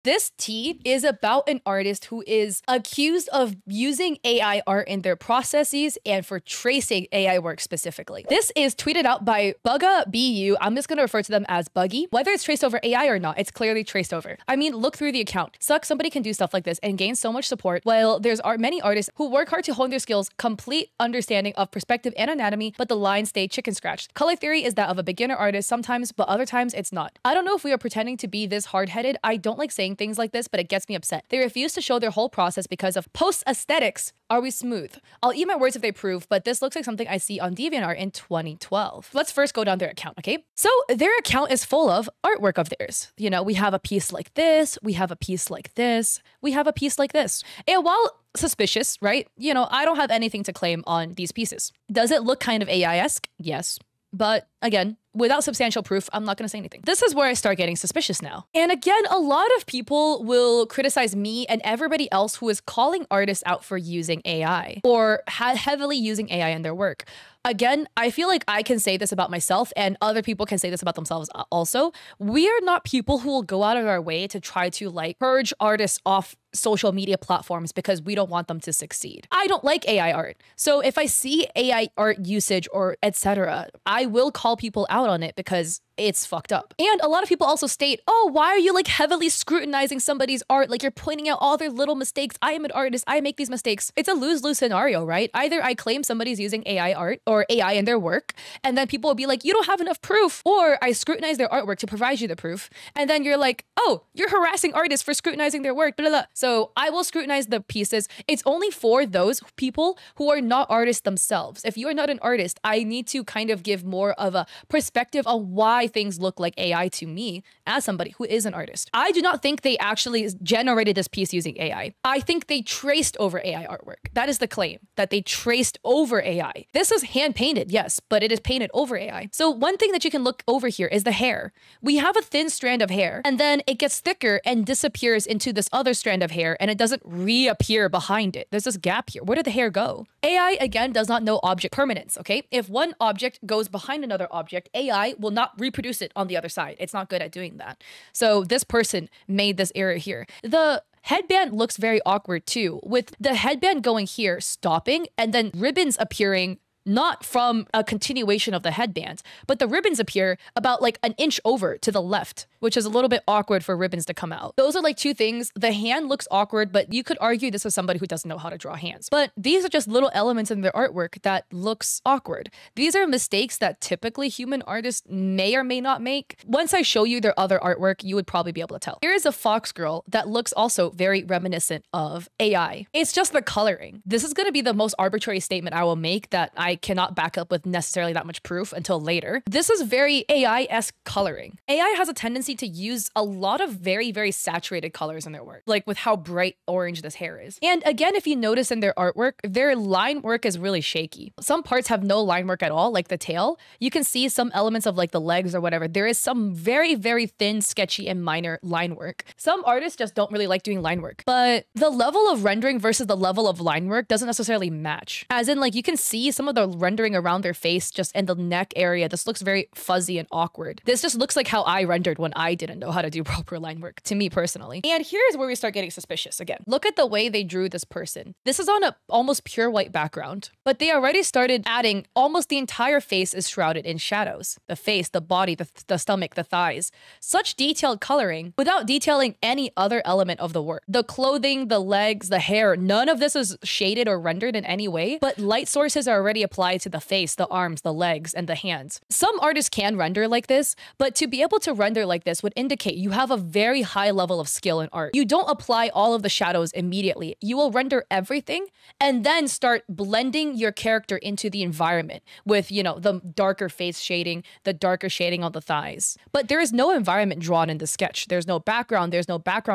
This tea is about an artist who is accused of using AI art in their processes and for tracing AI work specifically. This is tweeted out by Bugga BU. I'm just going to refer to them as Buggy. Whether it's traced over AI or not, it's clearly traced over. I mean, look through the account. Sucks somebody can do stuff like this and gain so much support, while there's many artists who work hard to hone their skills, complete understanding of perspective and anatomy, but the lines stay chicken scratched. Color theory is that of a beginner artist sometimes, but other times it's not. I don't know if we are pretending to be this hard-headed. I don't like saying things like this, but it gets me upset. They refuse to show their whole process because of post-aesthetics. Are we smooth? I'll eat my words if they prove, but this looks like something I see on DeviantArt in 2012. Let's first go down their account, okay? So their account is full of artwork of theirs. You know, we have a piece like this, we have a piece like this, we have a piece like this. And while suspicious, right? You know, I don't have anything to claim on these pieces. Does it look kind of AI-esque? Yes. But again, without substantial proof, I'm not going to say anything. This is where I start getting suspicious now. And again, a lot of people will criticize me and everybody else who is calling artists out for using AI or heavily using AI in their work. Again, I feel like I can say this about myself and other people can say this about themselves also. We are not people who will go out of our way to try to like purge artists off social media platforms because we don't want them to succeed. I don't like AI art. So if I see AI art usage or etc., I will call people out on it because it's fucked up. And a lot of people also state, oh, why are you like heavily scrutinizing somebody's art? Like you're pointing out all their little mistakes. I am an artist. I make these mistakes. It's a lose-lose scenario, right? Either I claim somebody's using AI art or AI in their work, and then people will be like, you don't have enough proof. Or I scrutinize their artwork to provide you the proof. And then you're like, oh, you're harassing artists for scrutinizing their work. Blah, blah, blah. So I will scrutinize the pieces. It's only for those people who are not artists themselves. If you are not an artist, I need to kind of give more of a perspective on why things look like AI to me as somebody who is an artist. I do not think they actually generated this piece using AI. I think they traced over AI artwork. That is the claim, that they traced over AI. This is hand painted, yes, but it is painted over AI. So one thing that you can look over here is the hair. We have a thin strand of hair and then it gets thicker and disappears into this other strand of hair and it doesn't reappear behind it. There's this gap here. Where did the hair go? AI, again, does not know object permanence, okay? If one object goes behind another object, AI will not reproduce it on the other side. It's not good at doing that. So this person made this error here. The headband looks very awkward too, with the headband going here, stopping, and then ribbons appearing not from a continuation of the headband, but the ribbons appear about like an inch over to the left, which is a little bit awkward for ribbons to come out. Those are like two things. The hand looks awkward, but you could argue this is somebody who doesn't know how to draw hands. But these are just little elements in their artwork that looks awkward. These are mistakes that typically human artists may or may not make. Once I show you their other artwork, you would probably be able to tell. Here is a fox girl that looks also very reminiscent of AI. It's just the coloring. This is going to be the most arbitrary statement I will make that I cannot back up with necessarily that much proof until later. This is very AI-esque coloring. AI has a tendency to use a lot of very, very saturated colors in their work, like with how bright orange this hair is. And again, if you notice in their artwork, their line work is really shaky. Some parts have no line work at all, like the tail. You can see some elements of like the legs or whatever. There is some very, very thin, sketchy, and minor line work. Some artists just don't really like doing line work, but the level of rendering versus the level of line work doesn't necessarily match. As in, like, you can see some of the rendering around their face just in the neck area. This looks very fuzzy and awkward. This just looks like how I rendered when I didn't know how to do proper line work, to me personally. And here's where we start getting suspicious again. Look at the way they drew this person. This is on a almost pure white background, but they already started adding almost the entire face is shrouded in shadows. The face, the body, the stomach, the thighs. Such detailed coloring without detailing any other element of the work. The clothing, the legs, the hair, none of this is shaded or rendered in any way, but light sources are already applied to the face, the arms, the legs, and the hands. Some artists can render like this, but to be able to render like this would indicate you have a very high level of skill in art. You don't apply all of the shadows immediately. You will render everything and then start blending your character into the environment with, you know, the darker face shading, the darker shading on the thighs. But there is no environment drawn in the sketch. There's no background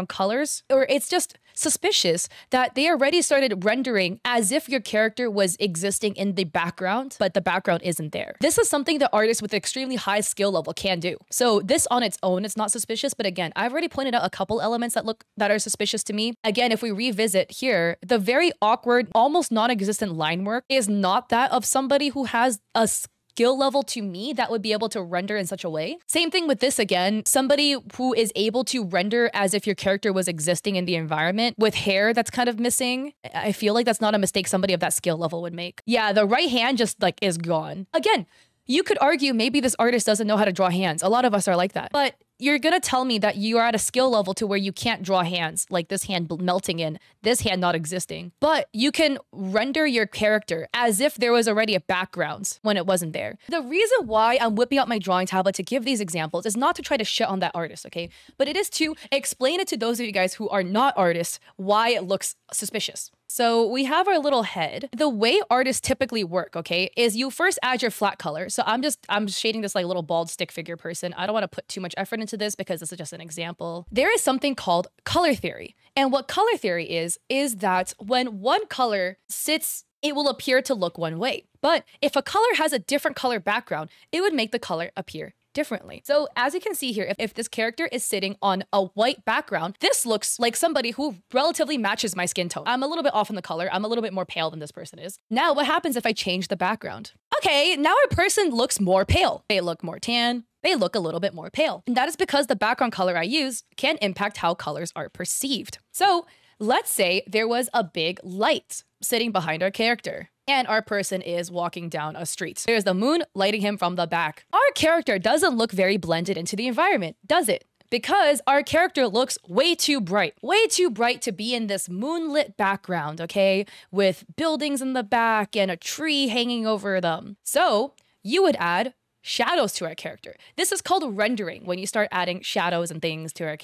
colors, or it's just suspicious that they already started rendering as if your character was existing in the background, but the background isn't there. This is something that artists with extremely high skill level can do. So this on its own is not suspicious, but again, I've already pointed out a couple elements that are suspicious to me. Again, if we revisit here, the very awkward, almost non-existent line work is not that of somebody who has a skill level to me that would be able to render in such a way. Same thing with this again. Somebody who is able to render as if your character was existing in the environment with hair that's kind of missing. I feel like that's not a mistake somebody of that skill level would make. Yeah, the right hand just like is gone. Again, you could argue maybe this artist doesn't know how to draw hands. A lot of us are like that. But you're gonna tell me that you are at a skill level to where you can't draw hands, like this hand melting in, this hand not existing. But you can render your character as if there was already a background when it wasn't there. The reason why I'm whipping out my drawing tablet to give these examples is not to try to shit on that artist, okay? But it is to explain it to those of you guys who are not artists why it looks suspicious. So we have our little head. The way artists typically work, okay, is you first add your flat color. So I'm shading this like little bald stick figure person. I don't want to put too much effort into this because this is just an example. There is something called color theory. And what color theory is that when one color sits, it will appear to look one way. But if a color has a different color background, it would make the color appear differently. So as you can see here, if this character is sitting on a white background, this looks like somebody who relatively matches my skin tone. I'm a little bit off in the color. I'm a little bit more pale than this person is. Now, what happens if I change the background? Okay, now our person looks more pale. They look more tan. They look a little bit more pale. And that is because the background color I use can impact how colors are perceived. So let's say there was a big light sitting behind our character, and our person is walking down a street. There's the moon lighting him from the back. Our character doesn't look very blended into the environment, does it? Because our character looks way too bright to be in this moonlit background, okay? With buildings in the back and a tree hanging over them. So you would add shadows to our character. This is called rendering, when you start adding shadows and things to our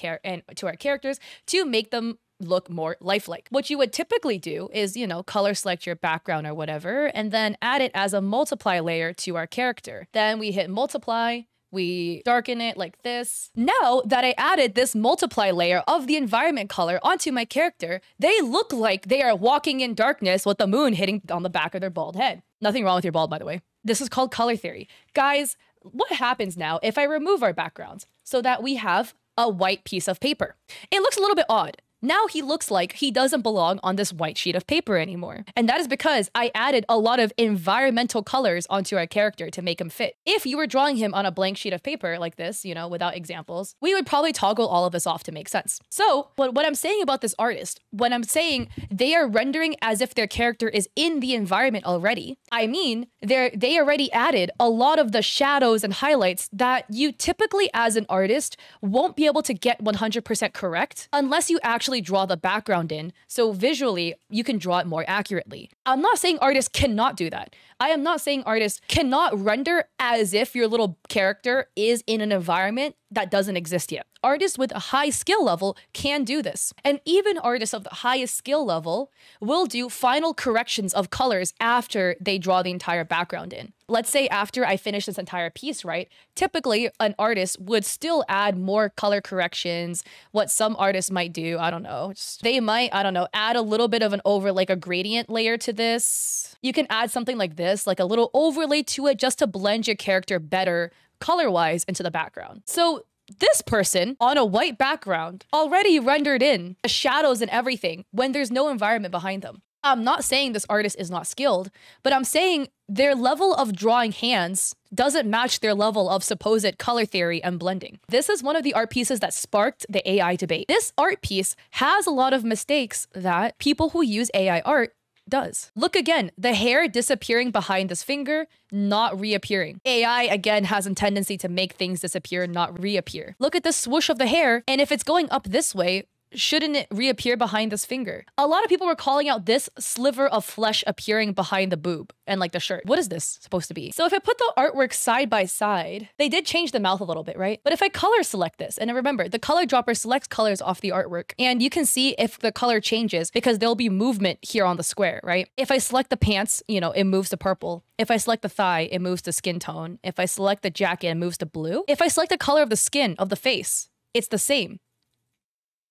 characters to make them look more lifelike. What you would typically do is, you know, color select your background or whatever, and then add it as a multiply layer to our character. Then we hit multiply, we darken it like this. Now that I added this multiply layer of the environment color onto my character, they look like they are walking in darkness with the moon hitting on the back of their bald head. Nothing wrong with your bald, by the way. This is called color theory. Guys, what happens now if I remove our backgrounds so that we have a white piece of paper? It looks a little bit odd. Now he looks like he doesn't belong on this white sheet of paper anymore. And that is because I added a lot of environmental colors onto our character to make him fit. If you were drawing him on a blank sheet of paper like this, you know, without examples, we would probably toggle all of this off to make sense. So what I'm saying about this artist, when I'm saying they are rendering as if their character is in the environment already, I mean, they already added a lot of the shadows and highlights that you typically as an artist won't be able to get 100% correct unless you actually draw the background in, so visually you can draw it more accurately. I'm not saying artists cannot do that. I am not saying artists cannot render as if your little character is in an environment that doesn't exist yet. Artists with a high skill level can do this. And even artists of the highest skill level will do final corrections of colors after they draw the entire background in. Let's say after I finish this entire piece, right? Typically, an artist would still add more color corrections. What some artists might do, I don't know. They might, I don't know, add a little bit of like a gradient layer to this. You can add something like this, like a little overlay to it just to blend your character better color-wise into the background. So this person on a white background already rendered in the shadows and everything when there's no environment behind them. I'm not saying this artist is not skilled, but I'm saying their level of drawing hands doesn't match their level of supposed color theory and blending. This is one of the art pieces that sparked the AI debate. This art piece has a lot of mistakes that people who use AI art does. Look again, the hair disappearing behind this finger, not reappearing. AI again has a tendency to make things disappear, not reappear. Look at the swoosh of the hair, and if it's going up this way, shouldn't it reappear behind this finger? A lot of people were calling out this sliver of flesh appearing behind the boob and like the shirt. What is this supposed to be? So if I put the artwork side by side, they did change the mouth a little bit, right? But if I color select this, and remember, the color dropper selects colors off the artwork, and you can see if the color changes because there'll be movement here on the square, right? If I select the pants, you know, it moves to purple. If I select the thigh, it moves to skin tone. If I select the jacket, it moves to blue. If I select the color of the skin of the face, it's the same.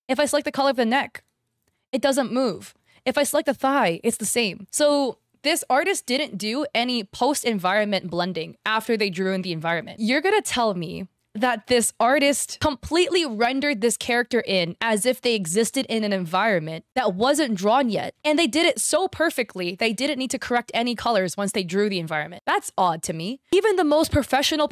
If I select the color of the neck, it doesn't move. If I select the thigh, it's the same. So this artist didn't do any post-environment blending after they drew in the environment. You're gonna tell me that this artist completely rendered this character in as if they existed in an environment that wasn't drawn yet. And they did it so perfectly, they didn't need to correct any colors once they drew the environment. That's odd to me. Even the most professional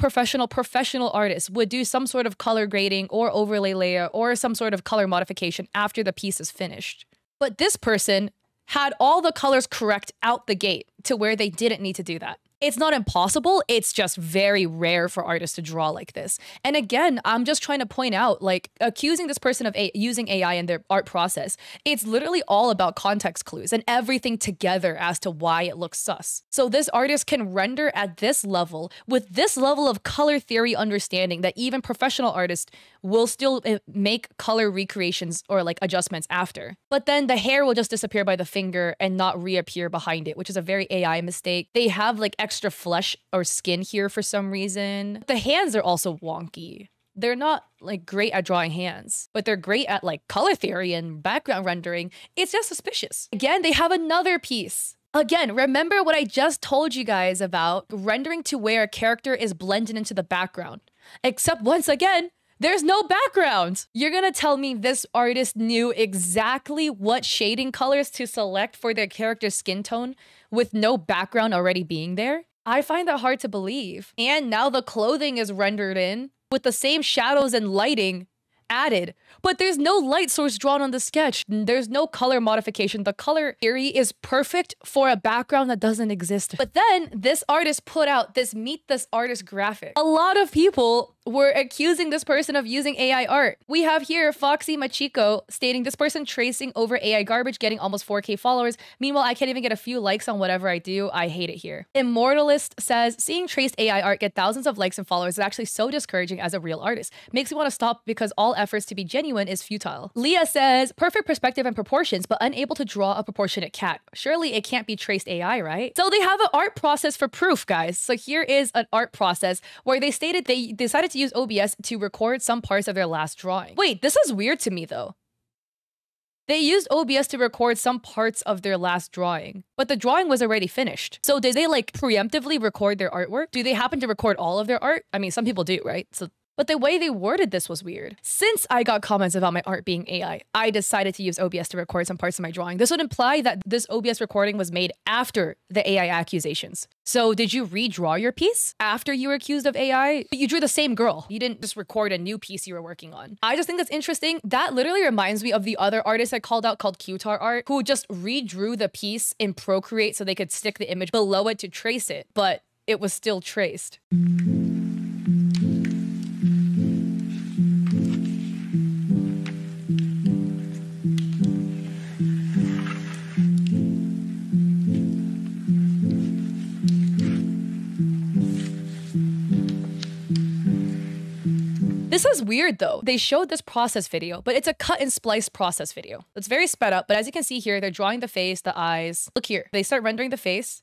artists would do some sort of color grading or overlay layer or some sort of color modification after the piece is finished. But this person had all the colors correct out the gate to where they didn't need to do that. It's not impossible, it's just very rare for artists to draw like this. And again, I'm just trying to point out, like, accusing this person of using AI in their art process, it's literally all about context clues and everything together as to why it looks sus. So this artist can render at this level, with this level of color theory understanding that even professional artists will still make color recreations or like adjustments after. But then the hair will just disappear by the finger and not reappear behind it, which is a very AI mistake. They have like extra flesh or skin here for some reason. The hands are also wonky. They're not like great at drawing hands, but they're great at like color theory and background rendering. It's just suspicious. Again, they have another piece. Again, remember what I just told you guys about rendering to where a character is blended into the background. Except once again, there's no background. You're gonna tell me this artist knew exactly what shading colors to select for their character's skin tone with no background already being there? I find that hard to believe. And now the clothing is rendered in with the same shadows and lighting added, but there's no light source drawn on the sketch. There's no color modification. The color theory is perfect for a background that doesn't exist. But then this artist put out this Meet This Artist graphic. A lot of people were accusing this person of using AI art. We have here Foxy Machiko stating this person tracing over AI garbage, getting almost 4K followers. Meanwhile, I can't even get a few likes on whatever I do. I hate it here. Immortalist says, seeing traced AI art get thousands of likes and followers is actually so discouraging as a real artist. Makes me want to stop because all efforts to be genuine is futile. Leah says, perfect perspective and proportions, but unable to draw a proportionate cat. Surely it can't be traced AI, right? So they have an art process for proof, guys. So here is an art process where they stated they decided to use OBS to record some parts of their last drawing. Wait, this is weird to me though. They used OBS to record some parts of their last drawing, but the drawing was already finished. So did they like preemptively record their artwork? Do they happen to record all of their art? I mean, some people do, right? But the way they worded this was weird. Since I got comments about my art being AI, I decided to use OBS to record some parts of my drawing. This would imply that this OBS recording was made after the AI accusations. So did you redraw your piece after you were accused of AI? You drew the same girl. You didn't just record a new piece you were working on. I just think that's interesting. That literally reminds me of the other artist I called out called Qtar Art, who just redrew the piece in Procreate so they could stick the image below it to trace it, but it was still traced. This is weird though. They showed this process video, but it's a cut and splice process video. It's very sped up, but as you can see here, they're drawing the face, the eyes. Look here, they start rendering the face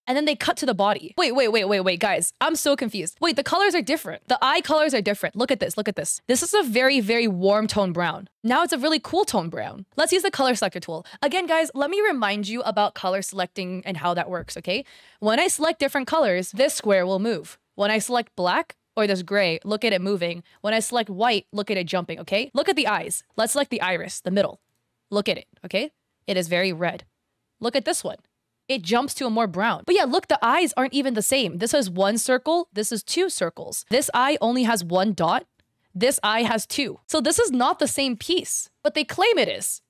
and then they cut to the body. Wait, guys, I'm so confused. Wait, the colors are different. The eye colors are different. Look at this, look at this. This is a very, very warm tone brown. Now it's a really cool tone brown. Let's use the color selector tool. Again, guys, let me remind you about color selecting and how that works, okay? When I select different colors, this square will move. When I select black, or this gray, look at it moving. When I select white, look at it jumping, okay? Look at the eyes. Let's select the iris, the middle. Look at it, okay? It is very red. Look at this one. It jumps to a more brown. But yeah, look, the eyes aren't even the same. This is one circle, this is two circles. This eye only has one dot. This eye has two. So this is not the same piece, but they claim it is.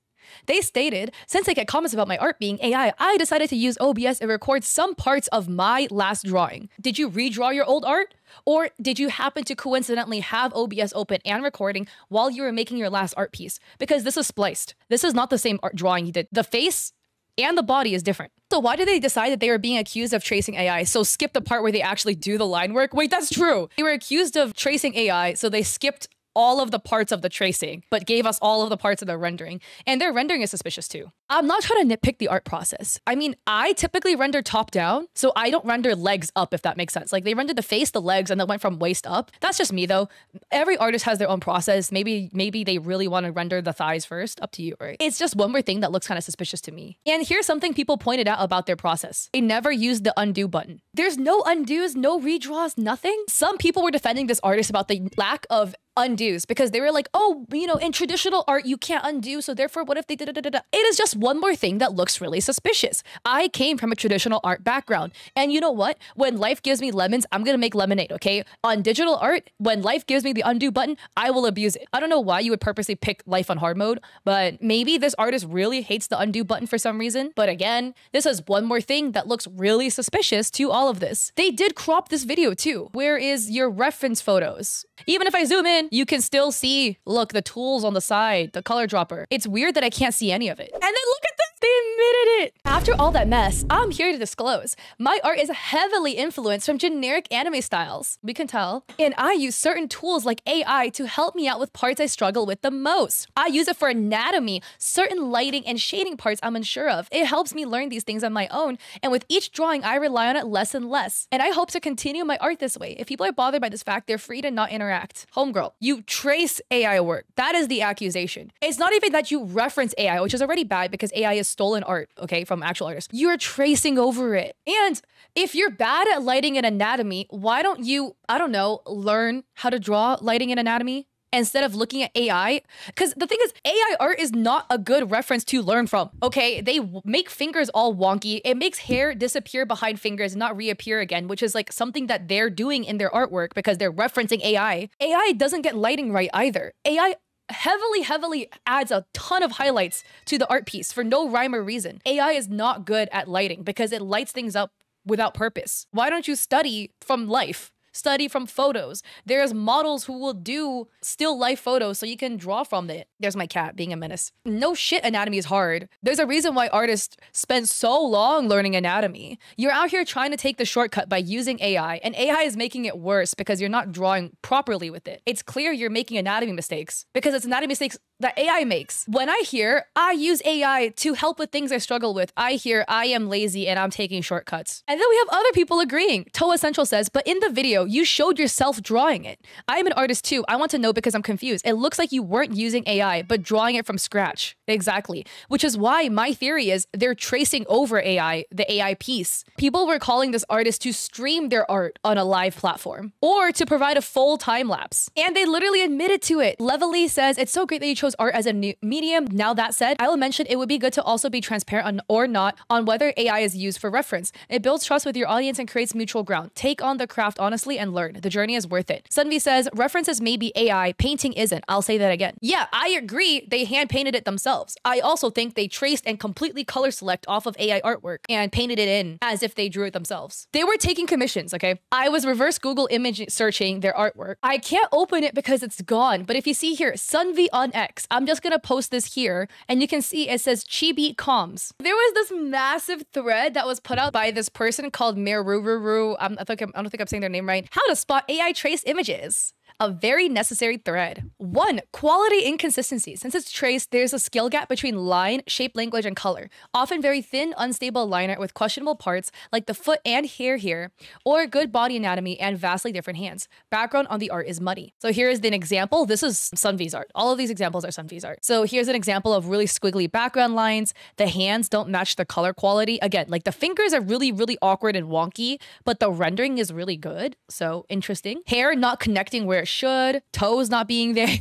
They stated, since I get comments about my art being AI, I decided to use OBS and record some parts of my last drawing. Did you redraw your old art? Or did you happen to coincidentally have OBS open and recording while you were making your last art piece? Because this is spliced. This is not the same art drawing you did. The face and the body is different. So why did they decide that they were being accused of tracing AI? So skip the part where they actually do the line work? Wait, that's true. They were accused of tracing AI, so they skipped all of the parts of the tracing, but gave us all of the parts of the rendering. And their rendering is suspicious too. I'm not trying to nitpick the art process. I mean, I typically render top down, so I don't render legs up, if that makes sense. Like they rendered the face, the legs, and then went from waist up. That's just me though. Every artist has their own process. Maybe they really want to render the thighs first. Up to you, right? It's just one more thing that looks kind of suspicious to me. And here's something people pointed out about their process. They never used the undo button. There's no undos, no redraws, nothing. Some people were defending this artist about the lack of undos because they were like, oh, you know, in traditional art, you can't undo. So therefore, what if they did it? It is just one more thing that looks really suspicious. I came from a traditional art background. And you know what? When life gives me lemons, I'm going to make lemonade, okay? On digital art, when life gives me the undo button, I will abuse it. I don't know why you would purposely pick life on hard mode, but maybe this artist really hates the undo button for some reason. But again, this is one more thing that looks really suspicious to all of this. They did crop this video too. Where is your reference photos? Even if I zoom in, you can still see, look, the tools on the side, the color dropper. It's weird that I can't see any of it. And then look at this, they admitted it. After all that mess, I'm here to disclose. My art is heavily influenced from generic anime styles. We can tell. And I use certain tools like AI to help me out with parts I struggle with the most. I use it for anatomy, certain lighting and shading parts I'm unsure of. It helps me learn these things on my own. And with each drawing, I rely on it less and less. And I hope to continue my art this way. If people are bothered by this fact, they're free to not interact. Homegirl, you trace AI work. That is the accusation. It's not even that you reference AI, which is already bad because AI is stolen art, okay, from actual artists. You're tracing over it. And if you're bad at lighting and anatomy, why don't you, I don't know, learn how to draw lighting and anatomy instead of looking at AI? Because the thing is, AI art is not a good reference to learn from, okay? They make fingers all wonky. It makes hair disappear behind fingers and not reappear again, which is like something that they're doing in their artwork because they're referencing AI. AI doesn't get lighting right either. AI heavily adds a ton of highlights to the art piece for no rhyme or reason. AI is not good at lighting because it lights things up without purpose. Why don't you study from life? Study from photos. There's models who will do still life photos so you can draw from it. There's my cat being a menace. No shit, anatomy is hard. There's a reason why artists spend so long learning anatomy. You're out here trying to take the shortcut by using AI, and AI is making it worse because you're not drawing properly with it. It's clear you're making anatomy mistakes because it's anatomy mistakes that AI makes. When I hear, I use AI to help with things I struggle with, I hear, I am lazy and I'm taking shortcuts. And then we have other people agreeing. Toa Central says, but in the video, you showed yourself drawing it. I am an artist too. I want to know because I'm confused. It looks like you weren't using AI, but drawing it from scratch. Exactly. Which is why my theory is they're tracing over AI, the AI piece. People were calling this artist to stream their art on a live platform or to provide a full time lapse. And they literally admitted to it. Levelly says, it's so great that you chose art as a new medium. Now that said, I will mention it would be good to also be transparent on or not on whether AI is used for reference. It builds trust with your audience and creates mutual ground. Take on the craft honestly and learn. The journey is worth it. Sunvi says, references may be AI, painting isn't. I'll say that again. Yeah, I agree. They hand painted it themselves. I also think they traced and completely color select off of AI artwork and painted it in as if they drew it themselves. They were taking commissions, okay? I was reverse Google image searching their artwork. I can't open it because it's gone. But if you see here, Sunvi on X, I'm just gonna post this here and you can see it says Chibi Comms. There was this massive thread that was put out by this person called Merururu. I don't think I'm saying their name right. How to spot AI trace images. A very necessary thread. 1. Quality inconsistency. Since it's traced, there's a skill gap between line, shape, language, and color. Often very thin, unstable liner with questionable parts like the foot and hair here, or good body anatomy and vastly different hands. Background on the art is muddy. So here is an example. This is Sunvi's art. All of these examples are Sunvi's art. So here's an example of really squiggly background lines. The hands don't match the color quality. Again, like the fingers are really awkward and wonky, but the rendering is really good. So interesting. Hair not connecting where it should, toes not being there.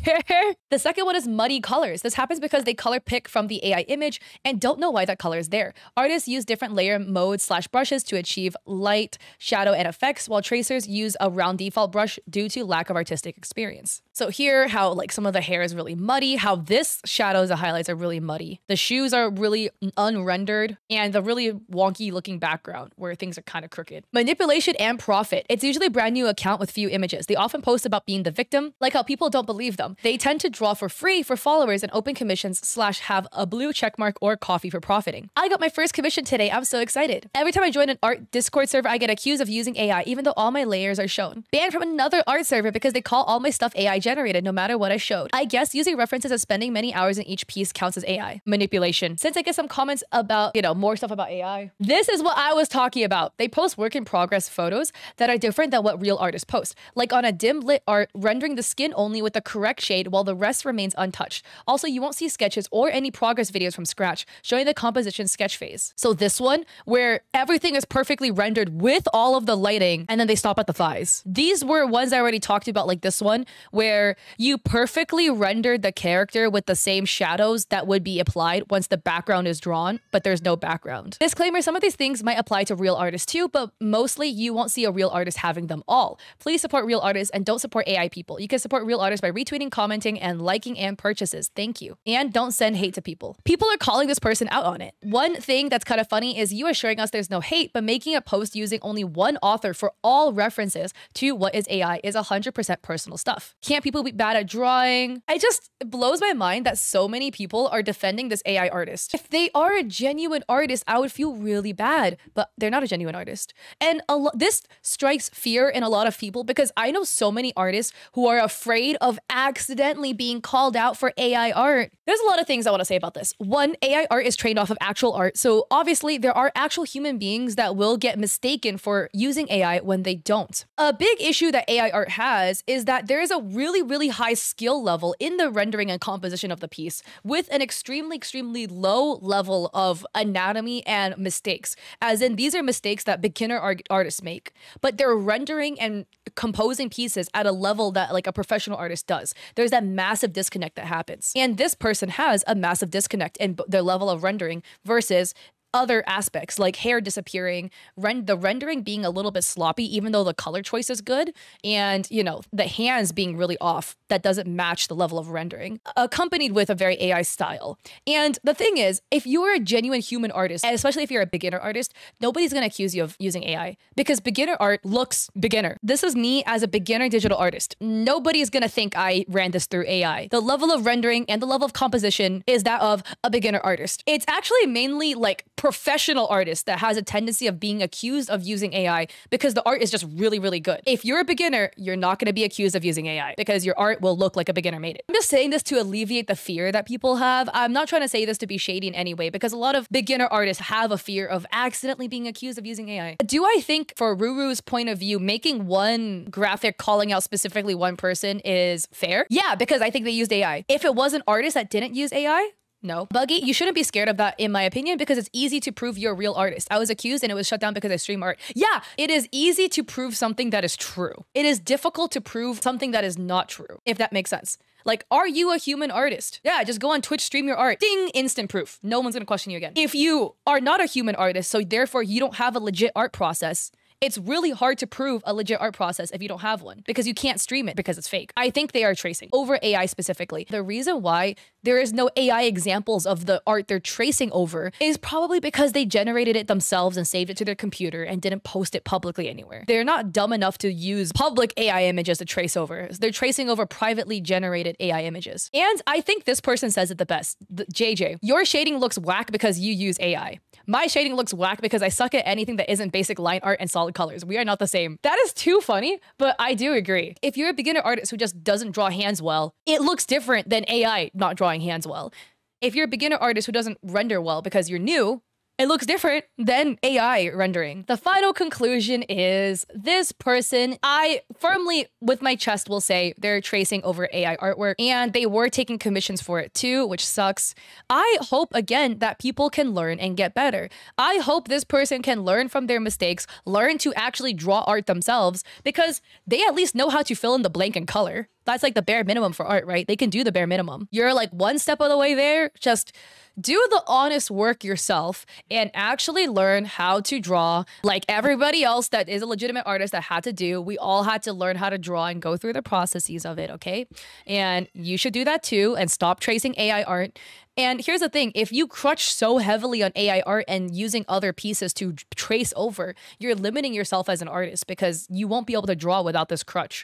The second one is muddy colors. This happens because they color pick from the AI image and don't know why that color is there. Artists use different layer modes / brushes to achieve light, shadow, and effects, while tracers use a round default brush due to lack of artistic experience. So here, how like some of the hair is really muddy, how this shadows and highlights are really muddy. The shoes are really unrendered, and the really wonky looking background where things are kind of crooked. Manipulation and profit. It's usually a brand new account with few images. They often post about being the victim, like how people don't believe them. They tend to draw for free for followers and open commissions / have a blue checkmark or coffee for profiting. I got my first commission today. I'm so excited. Every time I join an art Discord server, I get accused of using AI, even though all my layers are shown. Banned from another art server because they call all my stuff AI generated. generated no matter what I showed. I guess using references and spending many hours in each piece counts as AI manipulation. Since I get some comments about, more stuff about AI, this is what I was talking about. They post work in progress photos that are different than what real artists post. Like on a dim lit art, rendering the skin only with the correct shade while the rest remains untouched. Also, you won't see sketches or any progress videos from scratch, showing the composition sketch phase. So this one, where everything is perfectly rendered with all of the lighting, and then they stop at the thighs. These were ones I already talked about, like this one, where you perfectly rendered the character with the same shadows that would be applied once the background is drawn, but there's no background. Disclaimer, some of these things might apply to real artists too, but mostly you won't see a real artist having them all. Please support real artists and don't support AI people. You can support real artists by retweeting, commenting, and liking and purchases. Thank you. And don't send hate to people. People are calling this person out on it. One thing that's kind of funny is you assuring us there's no hate, but making a post using only one author for all references to what is AI is 100% personal stuff. Can't people be bad at drawing? It just blows my mind that so many people are defending this AI artist. If they are a genuine artist, I would feel really bad, but they're not a genuine artist. And this strikes fear in a lot of people because I know so many artists who are afraid of accidentally being called out for AI art. There's a lot of things I want to say about this. One, AI art is trained off of actual art. So obviously there are actual human beings that will get mistaken for using AI when they don't. A big issue that AI art has is that there is a really, really high skill level in the rendering and composition of the piece with an extremely, extremely low level of anatomy and mistakes. As in, these are mistakes that beginner artists make, but they're rendering and composing pieces at a level that like a professional artist does. There's that massive disconnect that happens. And this person has a massive disconnect in their level of rendering versus other aspects like hair disappearing, the rendering being a little bit sloppy, even though the color choice is good, and the hands being really off. That doesn't match the level of rendering, accompanied with a very AI style. And the thing is, if you're a genuine human artist, and especially if you're a beginner artist, nobody's going to accuse you of using AI because beginner art looks beginner. This is me as a beginner digital artist. Nobody's going to think I ran this through AI. The level of rendering and the level of composition is that of a beginner artist. It's actually mainly like professional artist that has a tendency of being accused of using AI because the art is just really, really good. If you're a beginner, you're not going to be accused of using AI because your art will look like a beginner made it. I'm just saying this to alleviate the fear that people have. I'm not trying to say this to be shady in any way because a lot of beginner artists have a fear of accidentally being accused of using AI. Do I think for Ruru's point of view, making one graphic calling out specifically one person is fair? Yeah, because I think they used AI. If it was an artist that didn't use AI, no. Buggy, you shouldn't be scared of that in my opinion because it's easy to prove you're a real artist. I was accused and it was shut down because I stream art. Yeah, it is easy to prove something that is true. It is difficult to prove something that is not true, if that makes sense. Like, are you a human artist? Yeah, just go on Twitch, stream your art. Ding, instant proof. No one's gonna question you again. If you are not a human artist, so therefore you don't have a legit art process, it's really hard to prove a legit art process if you don't have one because you can't stream it because it's fake. I think they are tracing over AI specifically. The reason why there is no AI examples of the art they're tracing over is probably because they generated it themselves and saved it to their computer and didn't post it publicly anywhere. They're not dumb enough to use public AI images to trace over. They're tracing over privately generated AI images. And I think this person says it the best. JJ, your shading looks whack because you use AI. My shading looks whack because I suck at anything that isn't basic line art and solid colors. We are not the same. That is too funny, but I do agree. If you're a beginner artist who just doesn't draw hands well, it looks different than AI not drawing hands well. If you're a beginner artist who doesn't render well because you're new, it looks different than AI rendering. The final conclusion is this person, I firmly with my chest will say they're tracing over AI artwork and they were taking commissions for it too, which sucks. I hope again that people can learn and get better. I hope this person can learn from their mistakes, learn to actually draw art themselves because they at least know how to fill in the blank in color. That's like the bare minimum for art, right? They can do the bare minimum. You're like one step of the way there. Just do the honest work yourself and actually learn how to draw like everybody else that is a legitimate artist that had to do. We all had to learn how to draw and go through the processes of it, okay? And you should do that too and stop tracing AI art. And here's the thing, if you crutch so heavily on AI art and using other pieces to trace over, you're limiting yourself as an artist because you won't be able to draw without this crutch.